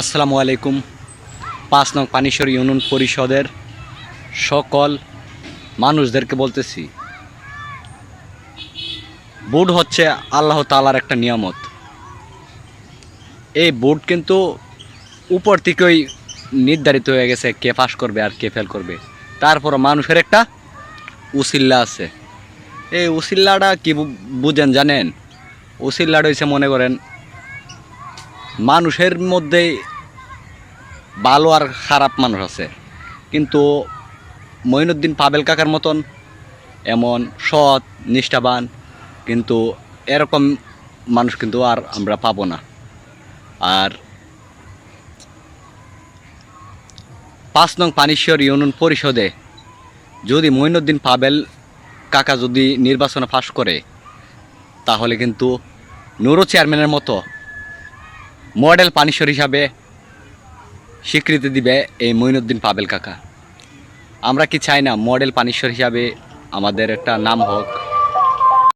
আসসালামু আলাইকুম। ৫ নং পানিশ্বর ইউনিয়ন পরিষদের সকল মানুষদেরকে বলতেছি, ভোট হচ্ছে আল্লাহ তাআলার একটা নিয়ামত। এই ভোট কিন্তু উপর থেকেই নির্ধারিত হয়ে গেছে কে পাস করবে আর কে ফেল করবে। তারপরও মানুষের একটা উসিল্লা আছে। এই উসিল্লাটা কি বুঝেন জানেন? উসিল্লাটা হয়েছে, মনে করেন, মানুষের মধ্যেই ভালো আর খারাপ মানুষ আছে, কিন্তু মঈনুদ্দিন পাবেল কাকার মতন এমন সৎ নিষ্ঠাবান কিন্তু এরকম মানুষ কিন্তু আর আমরা পাবো না। আর ৫ নং পানিশ্বর ইউনিয়ন পরিষদে যদি মঈনুদ্দিন পাবেল কাকা যদি নির্বাচনে পাশ করে, তাহলে কিন্তু নুরো চেয়ারম্যানের মতো মডেল পানিশ্বর হিসাবে স্বীকৃতি দিবে এই মঈনুদ্দিন পাবেল কাকা। আমরা কি চাই না মডেল পানিশ্বর হিসাবে আমাদের একটা নাম হোক?